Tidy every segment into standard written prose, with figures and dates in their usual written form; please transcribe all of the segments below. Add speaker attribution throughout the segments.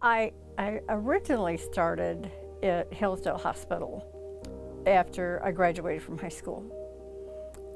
Speaker 1: I originally started at Hillsdale Hospital after I graduated from high school,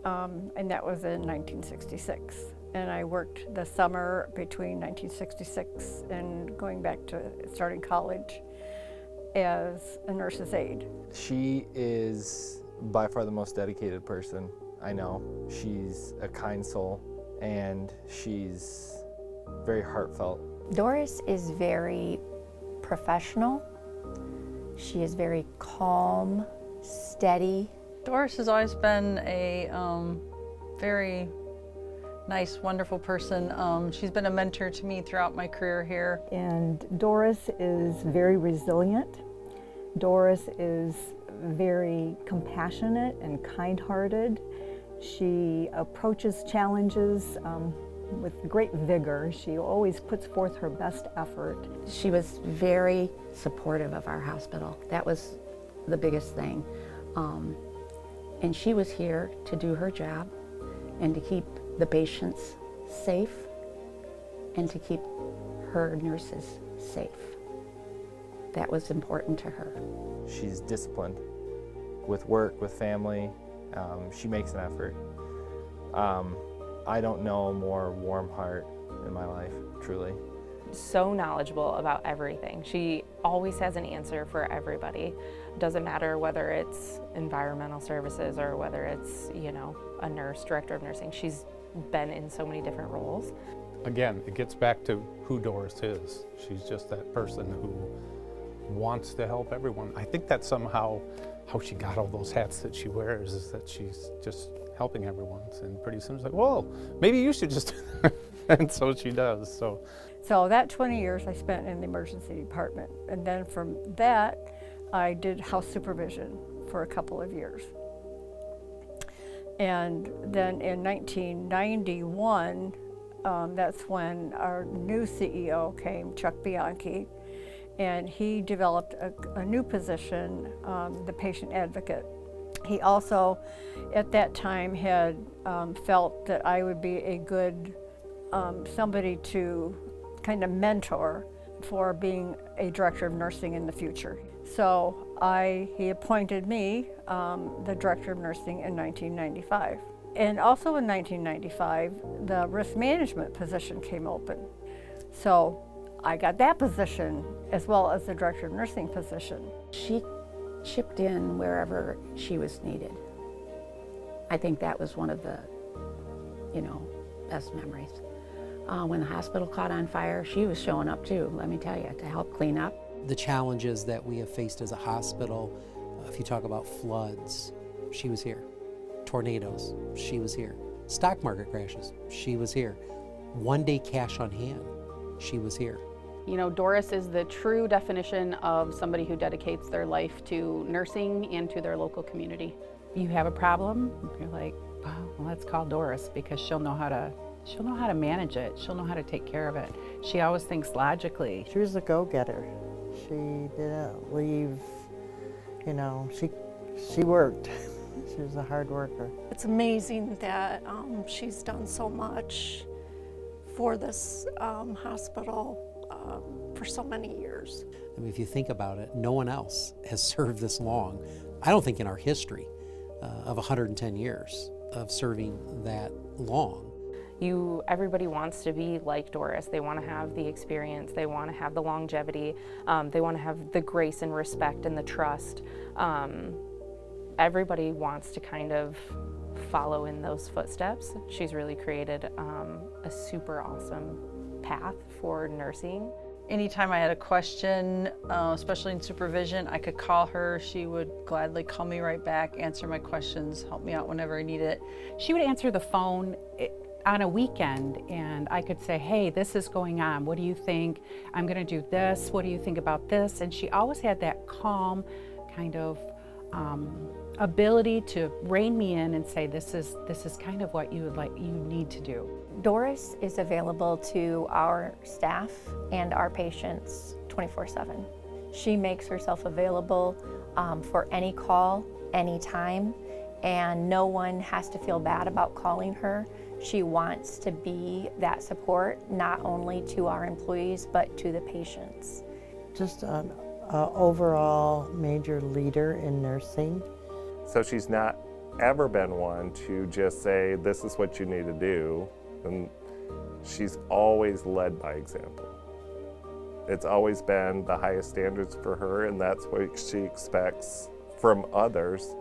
Speaker 1: and that was in 1966. And I worked the summer between 1966 and going back to starting college as a nurse's aide.
Speaker 2: She is by far the most dedicated person I know. She's a kind soul, and she's very heartfelt.
Speaker 3: Doris is very professional. She is very calm, steady.
Speaker 4: Doris has always been a very nice, wonderful person. She's been a mentor to me throughout my career here.
Speaker 5: And Doris is very resilient. Doris is very compassionate and kind-hearted. She approaches challenges with great vigor. She always puts forth her best effort.
Speaker 3: She was very supportive of our hospital. That was the biggest thing. And she was here to do her job and to keep the patients safe and to keep her nurses safe. That was important to her.
Speaker 2: She's disciplined with work, with family. She makes an effort. I don't know a more warm heart in my life, truly.
Speaker 6: So knowledgeable about everything. She always has an answer for everybody. Doesn't matter whether it's environmental services or whether it's, a nurse, director of nursing. She's been in so many different roles.
Speaker 7: Again, it gets back to who Doris is. She's just that person who wants to help everyone. I think that's somehow how she got all those hats that she wears, is that she's just helping everyone. And pretty soon it's like, whoa, maybe you should just do that. And so she does.
Speaker 1: So that 20 years I spent in the emergency department. And then from that, I did house supervision for a couple of years. And then in 1991, that's when our new CEO came, Chuck Bianchi, and he developed a new position, the patient advocate. He also, at that time, had felt that I would be a good somebody to kind of mentor for being a director of nursing in the future. So he appointed me the director of nursing in 1995. And also in 1995, the risk management position came open. So I got that position as well as the director of nursing position.
Speaker 3: She chipped in wherever she was needed. I think that was one of the, best memories. When the hospital caught on fire, she was showing up too, let me tell you, to help clean up.
Speaker 8: The challenges that we have faced as a hospital, if you talk about floods, she was here. Tornadoes, she was here. Stock market crashes, she was here. One day cash on hand, she was here.
Speaker 9: Doris is the true definition of somebody who dedicates their life to nursing and to their local community.
Speaker 10: You have a problem, you're like, oh, well, let's call Doris because she'll know how to manage it. She'll know how to take care of it. She always thinks logically.
Speaker 11: She was a go-getter. She didn't leave, she worked. She was a hard worker.
Speaker 12: It's amazing that she's done so much for this hospital for so many years.
Speaker 8: I mean, if you think about it, no one else has served this long. I don't think in our history of 110 years of serving that long.
Speaker 6: Everybody wants to be like Doris. They want to have the experience, they want to have the longevity, they want to have the grace and respect and the trust. Everybody wants to kind of follow in those footsteps. She's really created a super awesome path for nursing.
Speaker 4: Anytime I had a question, especially in supervision, I could call her. She would gladly call me right back, answer my questions, help me out whenever I need it.
Speaker 10: She would answer the phone on a weekend and I could say, hey, this is going on. What do you think? I'm gonna do this. What do you think about this? And she always had that calm kind of ability to rein me in and say, this is kind of what you need to do.
Speaker 3: Doris is available to our staff and our patients 24/7. She makes herself available for any call, anytime, and no one has to feel bad about calling her. She wants to be that support, not only to our employees, but to the patients.
Speaker 11: just an overall major leader in nursing.
Speaker 13: So she's not ever been one to just say, this is what you need to do. And she's always led by example. It's always been the highest standards for her, and that's what she expects from others.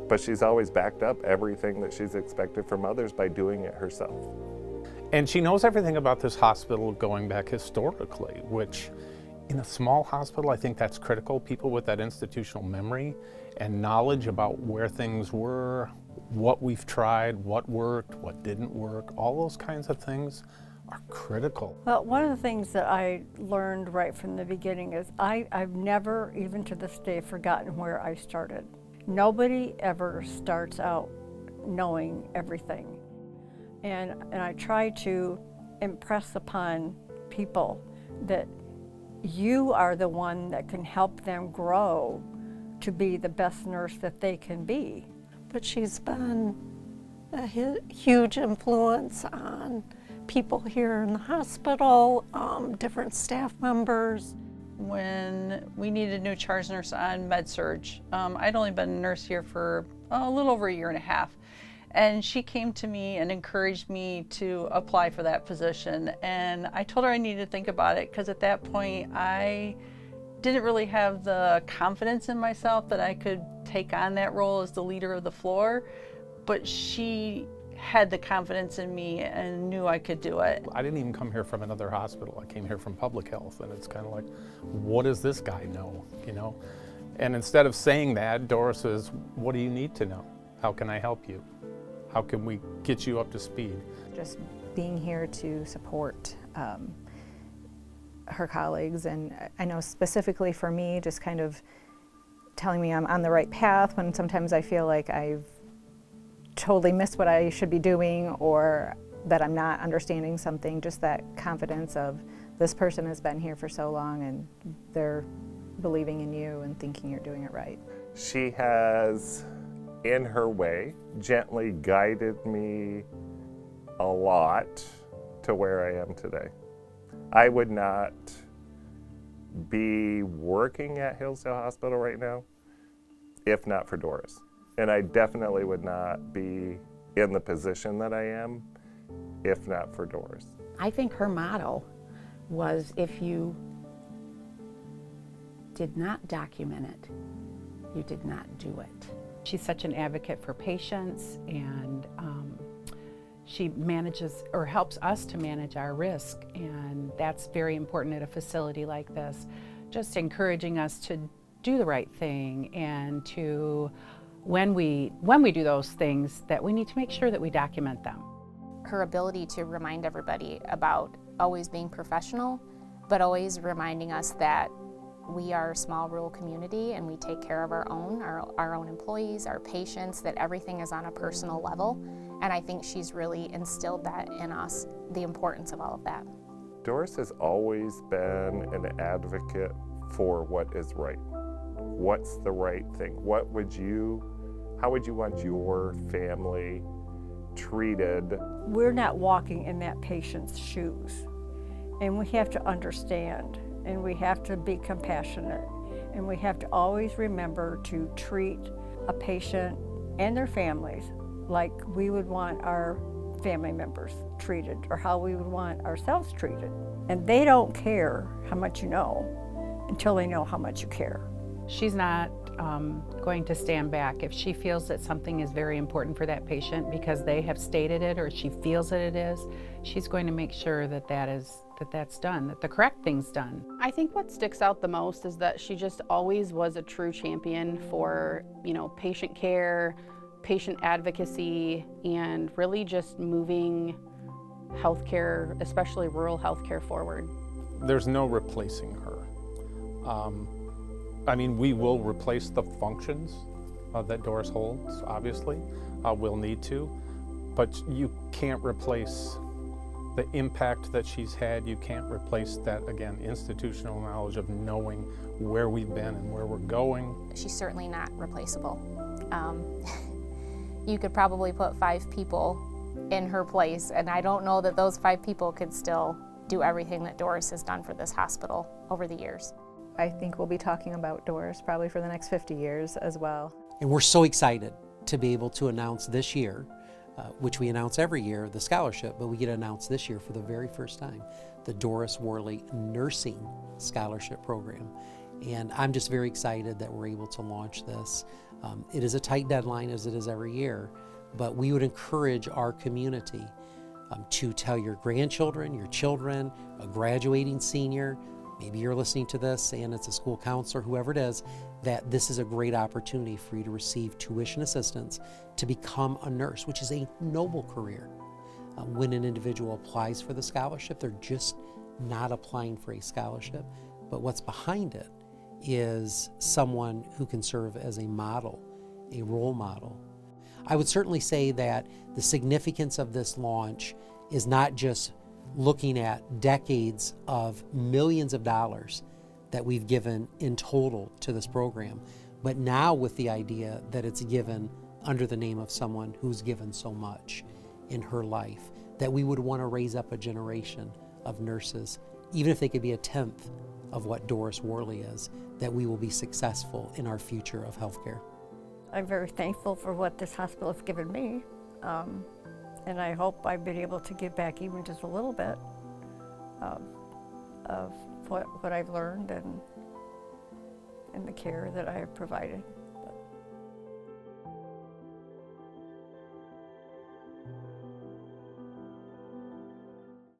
Speaker 13: But she's always backed up everything that she's expected from others by doing it herself.
Speaker 7: And she knows everything about this hospital going back historically, which in a small hospital, I think that's critical. People with that institutional memory and knowledge about where things were, what we've tried, what worked, what didn't work, all those kinds of things are critical.
Speaker 1: Well, one of the things that I learned right from the beginning is I've never, even to this day, forgotten where I started. Nobody ever starts out knowing everything. And I try to impress upon people that you are the one that can help them grow to be the best nurse that they can be.
Speaker 12: But she's been a huge influence on people here in the hospital, different staff members.
Speaker 4: When we needed a new charge nurse on med-surg, I'd only been a nurse here for a little over a year and a half. And she came to me and encouraged me to apply for that position. And I told her I needed to think about it because at that point I didn't really have the confidence in myself that I could take on that role as the leader of the floor. But she had the confidence in me and knew I could do it.
Speaker 7: I didn't even come here from another hospital. I came here from public health, and it's kind of like, what does this guy know, you know? And instead of saying that, Doris says, what do you need to know? How can I help you? How can we get you up to speed?
Speaker 14: Just being here to support her colleagues, and I know specifically for me, just kind of telling me I'm on the right path when sometimes I feel like I've totally missed what I should be doing or that I'm not understanding something. Just that confidence of this person has been here for so long and they're believing in you and thinking you're doing it right.
Speaker 13: She has, in her way, gently guided me a lot to where I am today. I would not be working at Hillsdale Hospital right now if not for Doris. And I definitely would not be in the position that I am if not for Doris.
Speaker 3: I think her motto was, if you did not document it, you did not do it.
Speaker 10: She's such an advocate for patients, and she manages or helps us to manage our risk, and that's very important at a facility like this. Just encouraging us to do the right thing, and to, when we do those things, that we need to make sure that we document them.
Speaker 15: Her ability to remind everybody about always being professional, but always reminding us that we are a small rural community and we take care of our own employees, our patients, that everything is on a personal level. And I think she's really instilled that in us, the importance of all of that.
Speaker 13: Doris has always been an advocate for what is right. What's the right thing? How would you want your family treated?
Speaker 1: We're not walking in that patient's shoes, and we have to understand, and we have to be compassionate, and we have to always remember to treat a patient and their families like we would want our family members treated, or how we would want ourselves treated. And they don't care how much you know until they know how much you care.
Speaker 10: She's not going to stand back. If she feels that something is very important for that patient because they have stated it, or she feels that it is, she's going to make sure that that's done, that the correct thing's done.
Speaker 9: I think what sticks out the most is that she just always was a true champion for, patient care, patient advocacy, and really just moving healthcare, especially rural healthcare, forward.
Speaker 7: There's no replacing her. We will replace the functions that Doris holds, obviously. We'll need to, but you can't replace the impact that she's had. You can't replace that, again, institutional knowledge of knowing where we've been and where we're going.
Speaker 15: She's certainly not replaceable. You could probably put 5 people in her place, and I don't know that those 5 people could still do everything that Doris has done for this hospital over the years.
Speaker 14: I think we'll be talking about Doris probably for the next 50 years as well.
Speaker 8: And we're so excited to be able to announce this year, which we announce every year, the scholarship, but we get to announce this year for the very first time, the Doris Whorley Nursing Scholarship Program. And I'm just very excited that we're able to launch this. It is a tight deadline, as it is every year, but we would encourage our community to tell your grandchildren, your children, a graduating senior, maybe you're listening to this and it's a school counselor, whoever it is, that this is a great opportunity for you to receive tuition assistance to become a nurse, which is a noble career. When an individual applies for the scholarship, they're just not applying for a scholarship, but what's behind it is someone who can serve as a model, a role model. I would certainly say that the significance of this launch is not just looking at decades of millions of dollars that we've given in total to this program, but now with the idea that it's given under the name of someone who's given so much in her life, that we would want to raise up a generation of nurses, even if they could be a tenth of what Doris Whorley is, that we will be successful in our future of healthcare.
Speaker 1: I'm very thankful for what this hospital has given me, and I hope I've been able to give back even just a little bit of what I've learned and the care that I have provided.